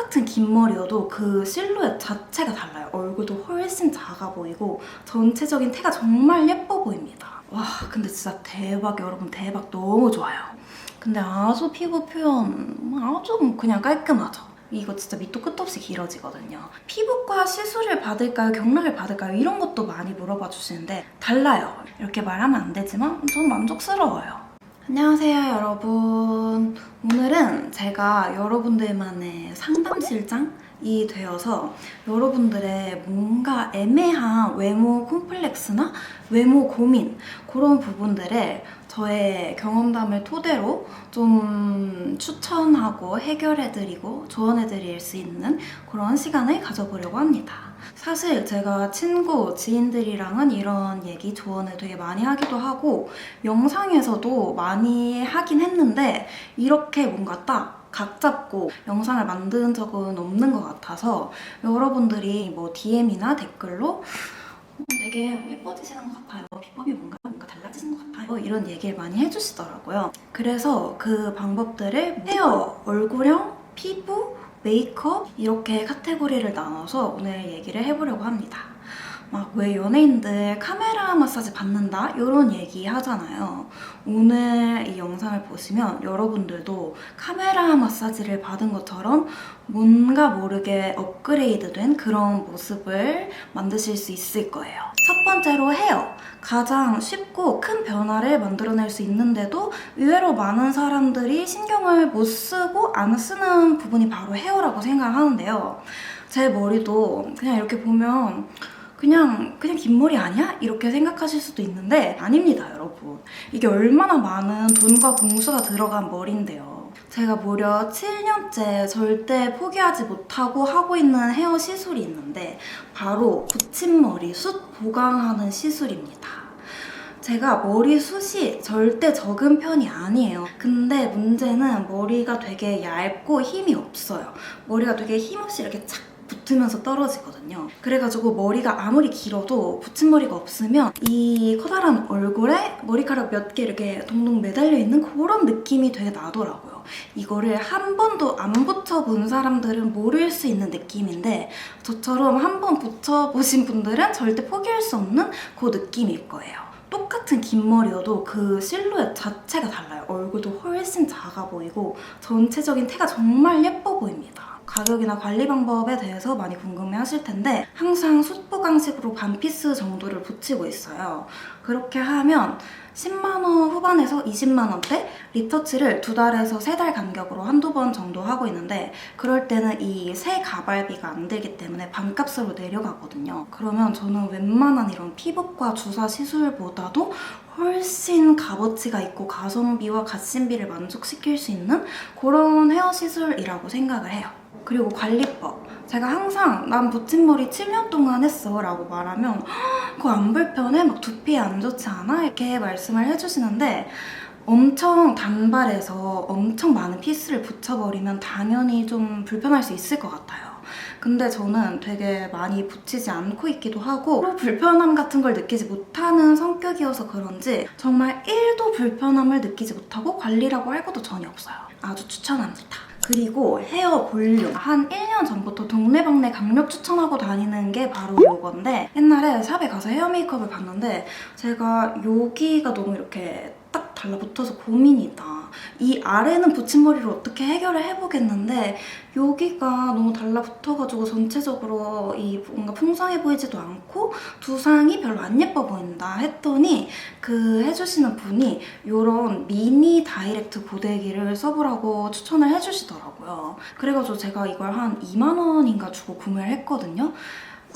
똑같은 긴 머리여도 그 실루엣 자체가 달라요. 얼굴도 훨씬 작아 보이고 전체적인 태가 정말 예뻐 보입니다. 와, 근데 진짜 대박, 여러분. 대박. 너무 좋아요. 근데 아주 피부 표현 아주 그냥 깔끔하죠. 이거 진짜 밑도 끝도 없이 길어지거든요. 피부과 시술을 받을까요? 경락을 받을까요? 이런 것도 많이 물어봐 주시는데 달라요. 이렇게 말하면 안 되지만 저는 만족스러워요. 안녕하세요, 여러분. 오늘은 제가 여러분들만의 상담실장이 되어서 여러분들의 뭔가 애매한 외모 콤플렉스나 외모 고민 그런 부분들을 저의 경험담을 토대로 좀 추천하고 해결해드리고 조언해드릴 수 있는 그런 시간을 가져보려고 합니다. 사실 제가 친구, 지인들이랑은 이런 얘기, 조언을 되게 많이 하기도 하고 영상에서도 많이 하긴 했는데 이렇게 뭔가 딱 각 잡고 영상을 만든 적은 없는 것 같아서 여러분들이 뭐 DM이나 댓글로 되게 예뻐지시는 것 같아요. 비법이 뭔가 달라지는 것 같아요. 이런 얘기를 많이 해주시더라고요. 그래서 그 방법들을 헤어, 얼굴형, 피부, 메이크업 이렇게 카테고리를 나눠서 오늘 얘기를 해보려고 합니다. 막 왜 연예인들 카메라 마사지 받는다? 이런 얘기 하잖아요. 오늘 이 영상을 보시면 여러분들도 카메라 마사지를 받은 것처럼 뭔가 모르게 업그레이드된 그런 모습을 만드실 수 있을 거예요. 첫 번째로 헤어. 가장 쉽고 큰 변화를 만들어낼 수 있는데도 의외로 많은 사람들이 신경을 못 쓰고 안 쓰는 부분이 바로 헤어라고 생각하는데요. 제 머리도 그냥 이렇게 보면 그냥 긴 머리 아니야? 이렇게 생각하실 수도 있는데 아닙니다, 여러분. 이게 얼마나 많은 돈과 공수가 들어간 머리인데요. 제가 무려 7년째 절대 포기하지 못하고 하고 있는 헤어 시술이 있는데 바로 붙임머리 숱 보강하는 시술입니다. 제가 머리숱이 절대 적은 편이 아니에요. 근데 문제는 머리가 되게 얇고 힘이 없어요. 머리가 되게 힘없이 이렇게 착 붙으면서 떨어지거든요. 그래가지고 머리가 아무리 길어도 붙임머리가 없으면 이 커다란 얼굴에 머리카락 몇 개 이렇게 동동 매달려 있는 그런 느낌이 되게 나더라고요. 이거를 한 번도 안 붙여본 사람들은 모를 수 있는 느낌인데 저처럼 한 번 붙여보신 분들은 절대 포기할 수 없는 그 느낌일 거예요. 똑같은 긴 머리여도 그 실루엣 자체가 달라요. 얼굴도 훨씬 작아 보이고 전체적인 태가 정말 예뻐 보입니다. 가격이나 관리 방법에 대해서 많이 궁금해 하실 텐데 항상 숱보강식으로 반피스 정도를 붙이고 있어요. 그렇게 하면 10만 원 후반에서 20만 원대 리터치를 2달에서 3달 간격으로 한두 번 정도 하고 있는데 그럴 때는 이 새 가발비가 안 들기 때문에 반값으로 내려가거든요. 그러면 저는 웬만한 이런 피부과 주사 시술보다도 훨씬 값어치가 있고 가성비와 갓신비를 만족시킬 수 있는 그런 헤어 시술이라고 생각을 해요. 그리고 관리법. 제가 항상 난 붙임머리 7년 동안 했어 라고 말하면 그거 안 불편해? 막 두피에 안 좋지 않아? 이렇게 말씀을 해주시는데 엄청 단발해서 엄청 많은 피스를 붙여버리면 당연히 좀 불편할 수 있을 것 같아요. 근데 저는 되게 많이 붙이지 않고 있기도 하고 불편함 같은 걸 느끼지 못하는 성격이어서 그런지 정말 1도 불편함을 느끼지 못하고 관리라고 할 것도 전혀 없어요. 아주 추천합니다. 그리고 헤어 볼륨. 한 1년 전부터 동네방네 강력 추천하고 다니는 게 바로 이건데 옛날에 샵에 가서 헤어 메이크업을 봤는데 제가 여기가 너무 이렇게 딱 달라붙어서 고민이다. 이 아래는 붙임머리를 어떻게 해결을 해보겠는데 여기가 너무 달라붙어가지고 전체적으로 이 뭔가 풍성해 보이지도 않고 두상이 별로 안 예뻐 보인다 했더니 그 해주시는 분이 이런 미니 다이렉트 고데기를 써보라고 추천을 해주시더라고요. 그래가지고 제가 이걸 한 2만 원인가 주고 구매를 했거든요.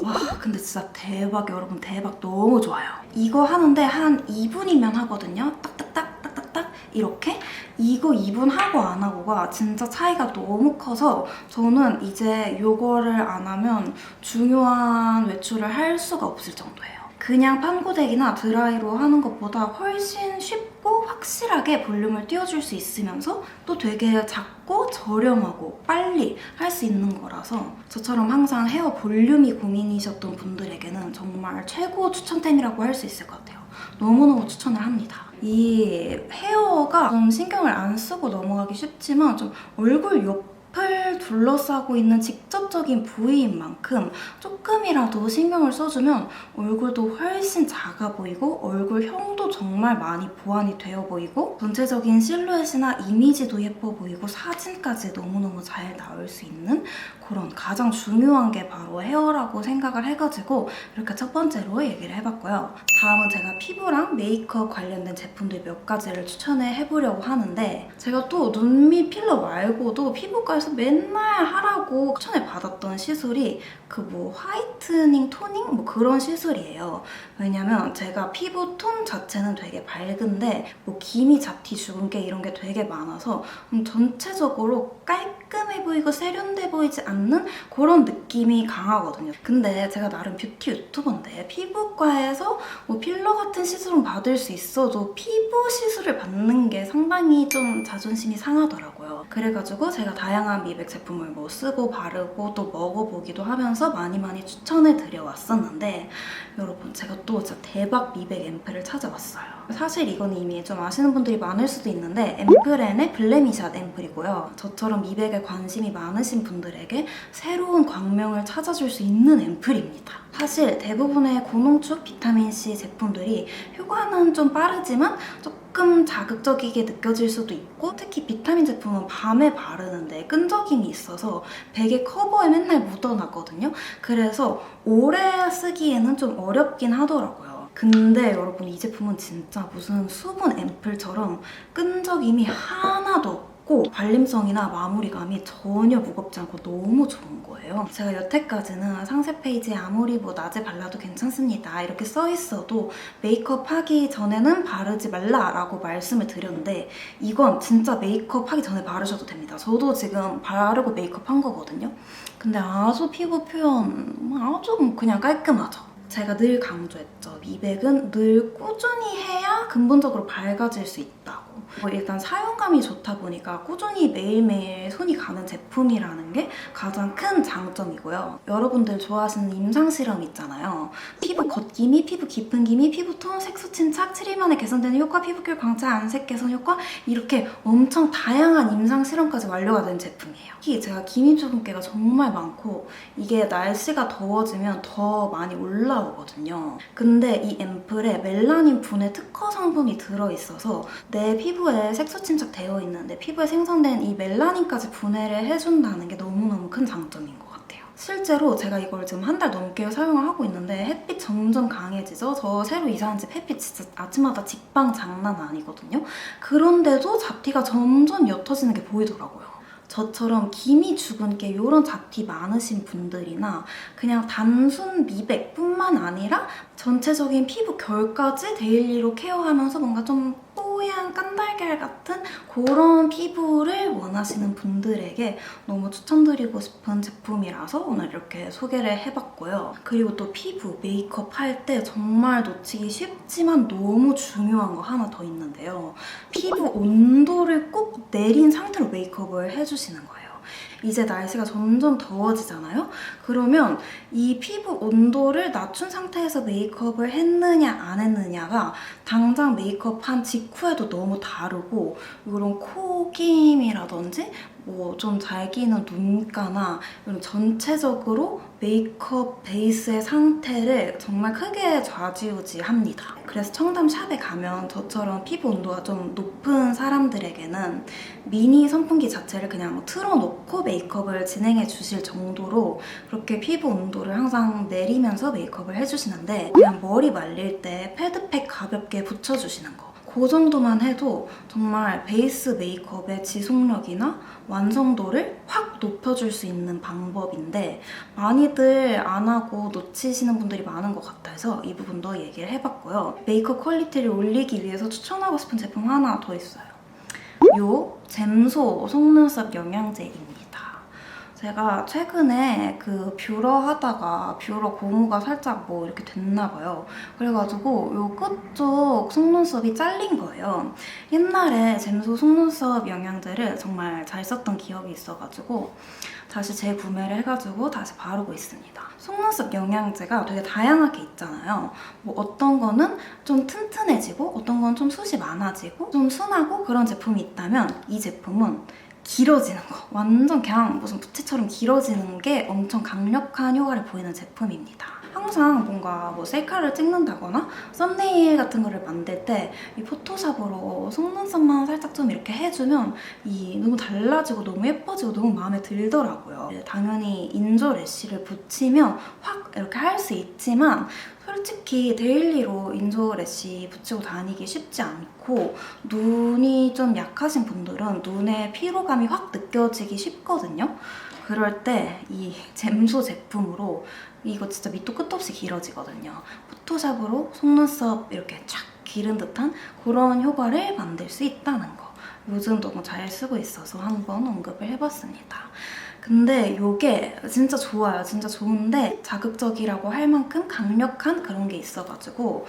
와, 근데 진짜 대박, 여러분. 대박. 너무 좋아요. 이거 하는데 한 2분이면 하거든요. 딱딱딱 이렇게. 이거 2분 하고 안 하고가 진짜 차이가 너무 커서 저는 이제 이거를 안 하면 중요한 외출을 할 수가 없을 정도예요. 그냥 판고데기나 드라이로 하는 것보다 훨씬 쉽고 확실하게 볼륨을 띄워줄 수 있으면서 또 되게 작고 저렴하고 빨리 할 수 있는 거라서 저처럼 항상 헤어 볼륨이 고민이셨던 분들에게는 정말 최고 추천템이라고 할 수 있을 것 같아요. 너무너무 추천을 합니다. 이 헤어가 좀 신경을 안 쓰고 넘어가기 쉽지만 좀 얼굴 옆 앞을 둘러싸고 있는 직접적인 부위인 만큼 조금이라도 신경을 써주면 얼굴도 훨씬 작아 보이고 얼굴형도 정말 많이 보완이 되어 보이고 전체적인 실루엣이나 이미지도 예뻐 보이고 사진까지 너무너무 잘 나올 수 있는 그런 가장 중요한 게 바로 헤어라고 생각을 해가지고 이렇게 첫 번째로 얘기를 해봤고요. 다음은 제가 피부랑 메이크업 관련된 제품들 몇 가지를 추천을 해보려고 하는데 제가 또 눈밑 필러 말고도 피부과에서 맨날 하라고 추천을 받았던 시술이 그 뭐 화이트닝, 토닝 뭐 그런 시술이에요. 왜냐면 제가 피부 톤 자체는 되게 밝은데 뭐 기미, 잡티, 주근깨 이런 게 되게 많아서 전체적으로 깔끔해 보이고 세련돼 보이지 않는 그런 느낌이 강하거든요. 근데 제가 나름 뷰티 유튜버인데 피부과에서 뭐 필러 같은 시술은 받을 수 있어도 피부 시술을 받는 게 상당히 좀 자존심이 상하더라고요. 그래가지고 제가 다양한 미백 제품을 뭐 쓰고 바르고 또 먹어보기도 하면서 많이 추천을 드려왔었는데 여러분 제가 또 진짜 대박 미백 앰플을 찾아왔어요. 사실 이건 이미 좀 아시는 분들이 많을 수도 있는데 앰플앤의 블레미샷 앰플이고요. 저처럼 미백에 관심이 많으신 분들에게 새로운 광명을 찾아줄 수 있는 앰플입니다. 사실 대부분의 고농축 비타민C 제품들이 효과는 좀 빠르지만 조금 자극적이게 느껴질 수도 있고 특히 비타민 제품은 밤에 바르는데 끈적임이 있어서 베개 커버에 맨날 묻어나거든요. 그래서 오래 쓰기에는 좀 어렵긴 하더라고요. 근데 여러분 이 제품은 진짜 무슨 수분 앰플처럼 끈적임이 하나도 없고 발림성이나 마무리감이 전혀 무겁지 않고 너무 좋은 거예요. 제가 여태까지는 상세 페이지에 아무리 뭐 낮에 발라도 괜찮습니다 이렇게 써 있어도 메이크업 하기 전에는 바르지 말라라고 말씀을 드렸는데 이건 진짜 메이크업 하기 전에 바르셔도 됩니다. 저도 지금 바르고 메이크업 한 거거든요. 근데 아주 피부 표현 아주 그냥 깔끔하죠. 제가 늘 강조했죠. 미백은 늘 꾸준히 해야 근본적으로 밝아질 수 있다고. 일단 사용감이 좋다 보니까 꾸준히 매일매일 손이 가는 제품이라는 게 가장 큰 장점이고요. 여러분들 좋아하시는 임상실험 있잖아요. 피부 겉기미, 피부 깊은 기미, 피부톤, 색소 침착, 7일 만에 개선되는 효과, 피부결 광채, 안색 개선 효과 이렇게 엄청 다양한 임상실험까지 완료가 된 제품이에요. 특히 제가 기미 주근깨가 정말 많고 이게 날씨가 더워지면 더 많이 올라오거든요. 근데 이 앰플에 멜라닌 분해 특허 성분이 들어있어서 내 피부에 색소 침착되어 있는데 피부에 생성된 이 멜라닌까지 분해를 해준다는 게 너무너무 큰 장점인 것 같아요. 실제로 제가 이걸 지금 한 달 넘게 사용을 하고 있는데 햇빛 점점 강해지죠? 저 새로 이사한 집 햇빛 진짜 아침마다 직방 장난 아니거든요? 그런데도 잡티가 점점 옅어지는 게 보이더라고요. 저처럼 기미, 주근깨 이런 잡티 많으신 분들이나 그냥 단순 미백뿐만 아니라 전체적인 피부 결까지 데일리로 케어하면서 뭔가 좀 뽀얀 깐달걀 같은 그런 피부를 원하시는 분들에게 너무 추천드리고 싶은 제품이라서 오늘 이렇게 소개를 해봤고요. 그리고 또 피부, 메이크업 할 때 정말 놓치기 쉽지만 너무 중요한 거 하나 더 있는데요. 피부 온도를 꼭 내린 상태로 메이크업을 해주시는 거예요. 이제 날씨가 점점 더워지잖아요? 그러면 이 피부 온도를 낮춘 상태에서 메이크업을 했느냐 안 했느냐가 당장 메이크업한 직후에도 너무 다르고 이런 코김이라든지 뭐 좀 잘 끼는 눈가나 이런 전체적으로 메이크업 베이스의 상태를 정말 크게 좌지우지합니다. 그래서 청담샵에 가면 저처럼 피부 온도가 좀 높은 사람들에게는 미니 선풍기 자체를 그냥 틀어놓고 메이크업을 진행해 주실 정도로 그렇게 피부 온도를 항상 내리면서 메이크업을 해주시는데 그냥 머리 말릴 때 패드팩 가볍게 붙여주시는 거. 그 정도만 해도 정말 베이스 메이크업의 지속력이나 완성도를 확 높여줄 수 있는 방법인데 많이들 안 하고 놓치시는 분들이 많은 것 같아서 이 부분도 얘기를 해봤고요. 메이크업 퀄리티를 올리기 위해서 추천하고 싶은 제품 하나 더 있어요. 요 잼소 속눈썹 영양제입니다. 제가 최근에 그 뷰러 하다가 뷰러 고무가 살짝 뭐 이렇게 됐나 봐요. 그래가지고 요 끝쪽 속눈썹이 잘린 거예요. 옛날에 잼소 속눈썹 영양제를 정말 잘 썼던 기억이 있어가지고 다시 재구매를 해가지고 다시 바르고 있습니다. 속눈썹 영양제가 되게 다양하게 있잖아요. 뭐 어떤 거는 좀 튼튼해지고 어떤 건 좀 숱이 많아지고 좀 순하고 그런 제품이 있다면 이 제품은 길어지는 거, 완전 그냥 무슨 부채처럼 길어지는 게 엄청 강력한 효과를 보이는 제품입니다. 항상 뭔가 뭐 셀카를 찍는다거나 썸네일 같은 거를 만들 때 이 포토샵으로 속눈썹만 살짝 좀 이렇게 해주면 너무 달라지고 너무 예뻐지고 너무 마음에 들더라고요. 당연히 인조 래쉬를 붙이면 확 이렇게 할 수 있지만 솔직히 데일리로 인조 래쉬 붙이고 다니기 쉽지 않고 눈이 좀 약하신 분들은 눈에 피로감이 확 느껴지기 쉽거든요. 그럴 때 이 잼소 제품으로 이거 진짜 밑도 끝도 없이 길어지거든요. 포토샵으로 속눈썹 이렇게 쫙 기른 듯한 그런 효과를 만들 수 있다는 거. 요즘 너무 잘 쓰고 있어서 한번 언급을 해봤습니다. 근데 이게 진짜 좋아요. 진짜 좋은데 자극적이라고 할 만큼 강력한 그런 게 있어가지고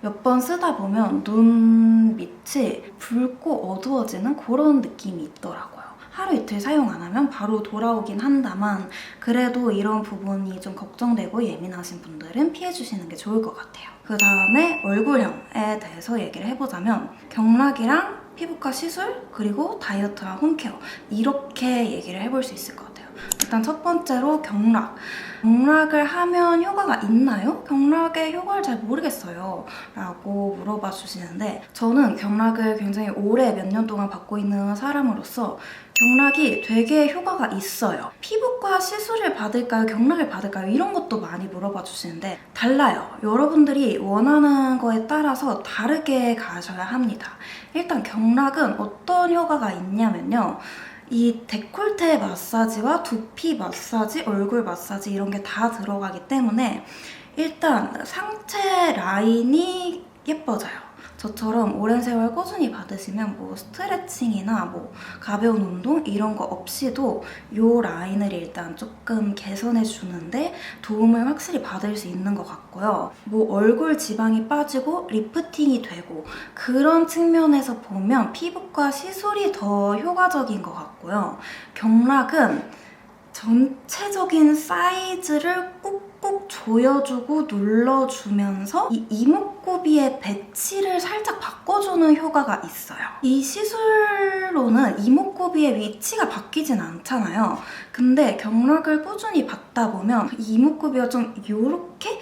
몇 번 쓰다 보면 눈 밑이 붉고 어두워지는 그런 느낌이 있더라고요. 하루 이틀 사용 안 하면 바로 돌아오긴 한다만 그래도 이런 부분이 좀 걱정되고 예민하신 분들은 피해주시는 게 좋을 것 같아요. 그 다음에 얼굴형에 대해서 얘기를 해보자면 경락이랑 피부과 시술, 그리고 다이어트랑 홈케어 이렇게 얘기를 해볼 수 있을 것 같아요. 일단 첫 번째로 경락. 경락을 하면 효과가 있나요? 경락의 효과를 잘 모르겠어요 라고 물어봐 주시는데 저는 경락을 굉장히 오래 몇 년 동안 받고 있는 사람으로서 경락이 되게 효과가 있어요. 피부과 시술을 받을까요? 경락을 받을까요? 이런 것도 많이 물어봐 주시는데 달라요. 여러분들이 원하는 거에 따라서 다르게 가셔야 합니다. 일단 경락은 어떤 효과가 있냐면요. 이 데콜테 마사지와 두피 마사지, 얼굴 마사지 이런 게 다 들어가기 때문에 일단 상체 라인이 예뻐져요. 저처럼 오랜 세월 꾸준히 받으시면 뭐 스트레칭이나 뭐 가벼운 운동 이런 거 없이도 이 라인을 일단 조금 개선해 주는데 도움을 확실히 받을 수 있는 것 같고요. 뭐 얼굴 지방이 빠지고 리프팅이 되고 그런 측면에서 보면 피부과 시술이 더 효과적인 것 같고요. 경락은 전체적인 사이즈를 꾹꾹 조여주고 눌러주면서 이 이목구비의 배치를 살짝 바꿔주는 효과가 있어요. 이 시술로는 이목구비의 위치가 바뀌진 않잖아요. 근데 경락을 꾸준히 받다 보면 이 이목구비가 좀 이렇게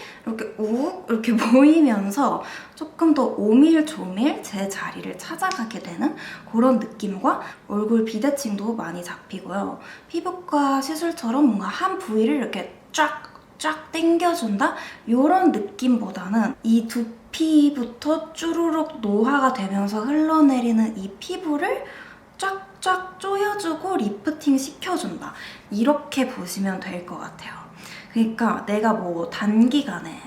우욱 이렇게 보이면서 조금 더 오밀조밀 제 자리를 찾아가게 되는 그런 느낌과 얼굴 비대칭도 많이 잡히고요. 피부과 시술처럼 뭔가 한 부위를 이렇게 쫙 당겨준다? 이런 느낌보다는 이 두피부터 쭈루룩 노화가 되면서 흘러내리는 이 피부를 쫙 조여주고 리프팅 시켜준다. 이렇게 보시면 될 것 같아요. 그러니까 내가 뭐 단기간에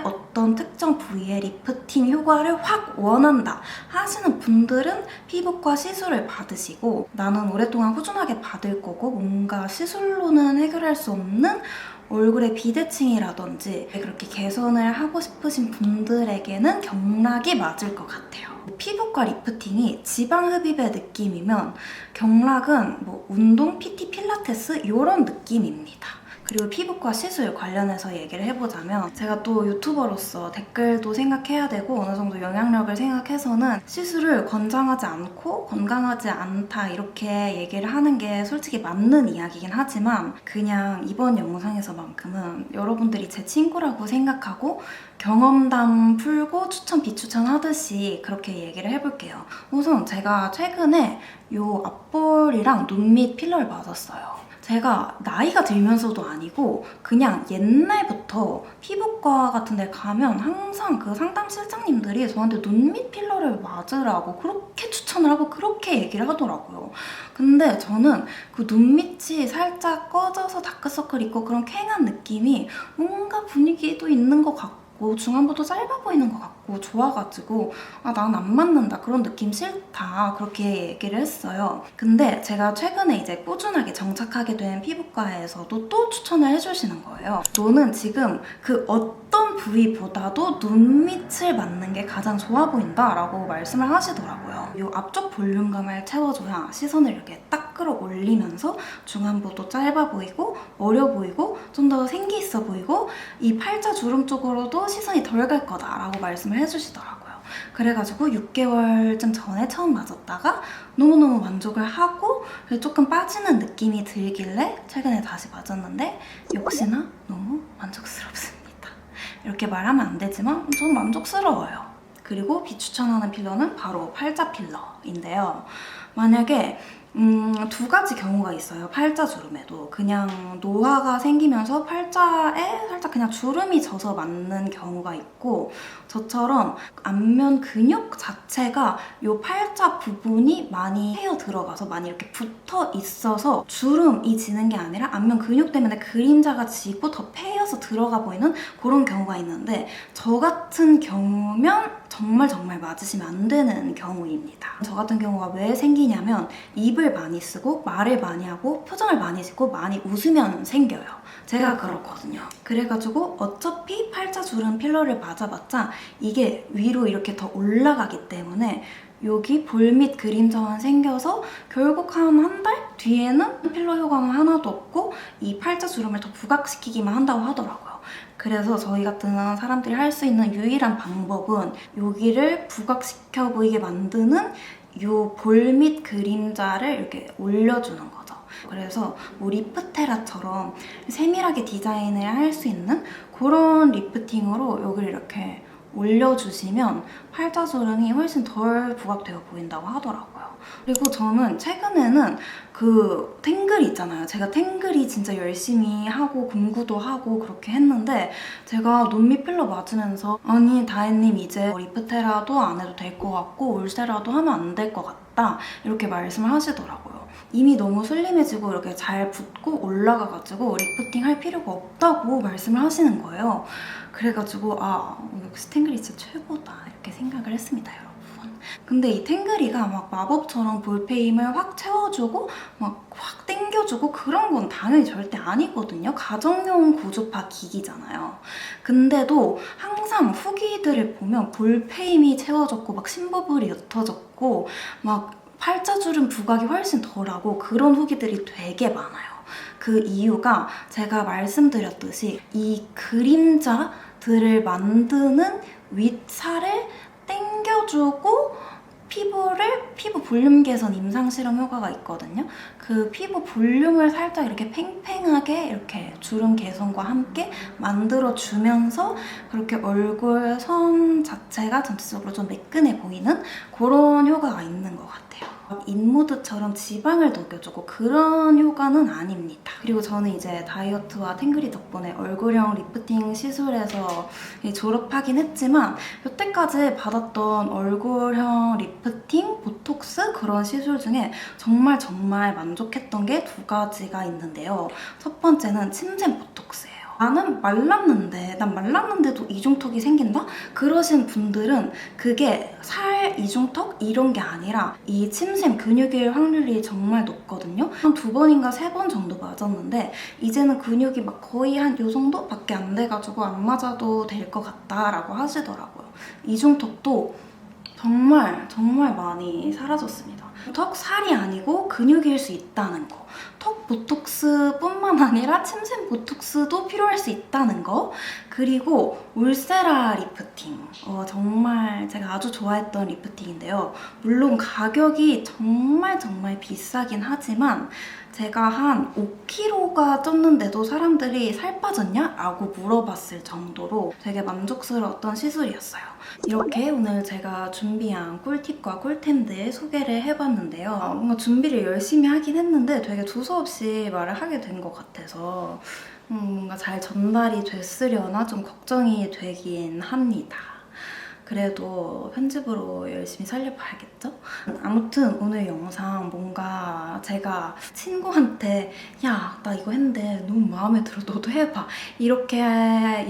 어떤 특정 부위의 리프팅 효과를 확 원한다 하시는 분들은 피부과 시술을 받으시고 나는 오랫동안 꾸준하게 받을 거고 뭔가 시술로는 해결할 수 없는 얼굴의 비대칭이라든지 그렇게 개선을 하고 싶으신 분들에게는 경락이 맞을 것 같아요. 피부과 리프팅이 지방 흡입의 느낌이면 경락은 뭐 운동, PT, 필라테스 이런 느낌입니다. 그리고 피부과 시술 관련해서 얘기를 해보자면 제가 또 유튜버로서 댓글도 생각해야 되고 어느 정도 영향력을 생각해서는 시술을 권장하지 않고 건강하지 않다 이렇게 얘기를 하는 게 솔직히 맞는 이야기긴 하지만 그냥 이번 영상에서만큼은 여러분들이 제 친구라고 생각하고 경험담 풀고 추천 비추천 하듯이 그렇게 얘기를 해볼게요. 우선 제가 최근에 이 앞볼이랑 눈 밑 필러를 맞았어요. 제가 나이가 들면서도 아니고 그냥 옛날부터 피부과 같은 데 가면 항상 그 상담 실장님들이 저한테 눈 밑 필러를 맞으라고 그렇게 추천을 하고 그렇게 얘기를 하더라고요. 근데 저는 그 눈 밑이 살짝 꺼져서 다크서클 있고 그런 쾌한 느낌이 뭔가 분위기도 있는 것 같고 중안부도 짧아 보이는 것 같고 좋아가지고 난 안 맞는다 그런 느낌 싫다 그렇게 얘기를 했어요. 근데 제가 최근에 이제 꾸준하게 정착하게 된 피부과에서도 또 추천을 해주시는 거예요. 너는 지금 그 어떤 부위보다도 눈 밑을 맞는 게 가장 좋아 보인다 라고 말씀을 하시더라고요. 이 앞쪽 볼륨감을 채워줘야 시선을 이렇게 딱 끌어올리면서 중안부도 짧아 보이고 어려 보이고 좀 더 생기 있어 보이고 이 팔자 주름 쪽으로도 시선이 덜 갈 거다라고 말씀을 해주시더라고요. 그래가지고 6개월쯤 전에 처음 맞았다가 너무너무 만족을 하고 조금 빠지는 느낌이 들길래 최근에 다시 맞았는데 역시나 너무 만족스럽습니다. 이렇게 말하면 안 되지만 전 만족스러워요. 그리고 비추천하는 필러는 바로 팔자 필러인데요. 만약에 두 가지 경우가 있어요. 팔자 주름에도 그냥 노화가 생기면서 팔자에 살짝 그냥 주름이 져서 맞는 경우가 있고, 저처럼 안면 근육 자체가 이 팔자 부분이 많이 패여 들어가서 많이 이렇게 붙어 있어서 주름이 지는 게 아니라 안면 근육 때문에 그림자가 지고 더 패여서 들어가 보이는 그런 경우가 있는데, 저 같은 경우면 정말 맞으시면 안 되는 경우입니다. 저 같은 경우가 왜 생기냐면 입을 많이 쓰고 말을 많이 하고 표정을 많이 짓고 많이 웃으면 생겨요. 제가 그렇거든요. 그래가지고 어차피 팔자주름 필러를 맞아봤자 이게 위로 이렇게 더 올라가기 때문에 여기 볼 밑 그림자만 생겨서 결국 한 달 뒤에는 필러 효과는 하나도 없고 이 팔자주름을 더 부각시키기만 한다고 하더라고요. 그래서 저희 같은 사람들이 할 수 있는 유일한 방법은 여기를 부각시켜 보이게 만드는 이 볼 밑 그림자를 이렇게 올려주는 거죠. 그래서 뭐 리프테라처럼 세밀하게 디자인을 할 수 있는 그런 리프팅으로 여기를 이렇게 올려주시면 팔자주름이 훨씬 덜 부각되어 보인다고 하더라고요. 그리고 저는 최근에는 그 탱글이 있잖아요. 제가 탱글이 진짜 열심히 하고 공부도 하고 그렇게 했는데 제가 눈밑 필러 맞으면서 아니 다혜님 이제 리프테라도 안 해도 될 것 같고 울세라도 하면 안 될 것 같다 이렇게 말씀을 하시더라고요. 이미 너무 슬림해지고 이렇게 잘 붓고 올라가가지고 리프팅 할 필요가 없다고 말씀을 하시는 거예요. 그래가지고 역시 탱글이 진짜 최고다 이렇게 생각을 했습니다, 여러분. 근데 이 탱글이가 막 마법처럼 볼페임을 확 채워주고 막 확 땡겨주고 그런 건 당연히 절대 아니거든요. 가정용 고주파 기기잖아요. 근데도 항상 후기들을 보면 볼페임이 채워졌고 막 심부분이 옅어졌고 막 팔자주름 부각이 훨씬 덜하고 그런 후기들이 되게 많아요. 그 이유가 제가 말씀드렸듯이 이 그림자들을 만드는 윗살을 당겨주고 피부 볼륨 개선 임상 실험 효과가 있거든요. 그 피부 볼륨을 살짝 이렇게 팽팽하게 이렇게 주름 개선과 함께 만들어주면서 그렇게 얼굴 선 자체가 전체적으로 좀 매끈해 보이는 그런 효과가 있는 것 같아요. 인모드처럼 지방을 녹여주고 그런 효과는 아닙니다. 그리고 저는 이제 다이어트와 탱글이 덕분에 얼굴형 리프팅 시술에서 졸업하긴 했지만 여태까지 받았던 얼굴형 리프팅, 보톡스 그런 시술 중에 정말 만족했던 게 두 가지가 있는데요. 첫 번째는 침샘 보톡스예요. 난 말랐는데도 이중턱이 생긴다? 그러신 분들은 그게 살 이중턱 이런 게 아니라 이 침샘 근육일 확률이 정말 높거든요. 한 2번인가 3번 정도 맞았는데 이제는 근육이 막 거의 한 요 정도밖에 안 돼가지고 안 맞아도 될 것 같다라고 하시더라고요. 이중턱도 정말 많이 사라졌습니다. 턱 살이 아니고 근육일 수 있다는 거. 턱 보톡스뿐만 아니라 침샘 보톡스도 필요할 수 있다는 거. 그리고 울세라 리프팅. 정말 제가 아주 좋아했던 리프팅인데요. 물론 가격이 정말 비싸긴 하지만 제가 한 5kg가 쪘는데도 사람들이 살 빠졌냐? 라고 물어봤을 정도로 되게 만족스러웠던 시술이었어요. 이렇게 오늘 제가 준비한 꿀팁과 꿀템들 소개를 해봤는데요. 뭔가 준비를 열심히 하긴 했는데 되게 두서없이 말을 하게 된 것 같아서 뭔가 잘 전달이 됐으려나 좀 걱정이 되긴 합니다. 그래도 편집으로 열심히 살려봐야겠죠? 아무튼 오늘 영상 뭔가 제가 친구한테 야, 나 이거 했는데 너무 마음에 들어, 너도 해봐 이렇게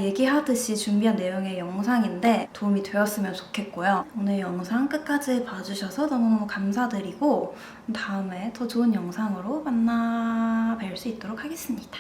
얘기하듯이 준비한 내용의 영상인데 도움이 되었으면 좋겠고요. 오늘 영상 끝까지 봐주셔서 너무너무 감사드리고 다음에 더 좋은 영상으로 만나 뵐 수 있도록 하겠습니다.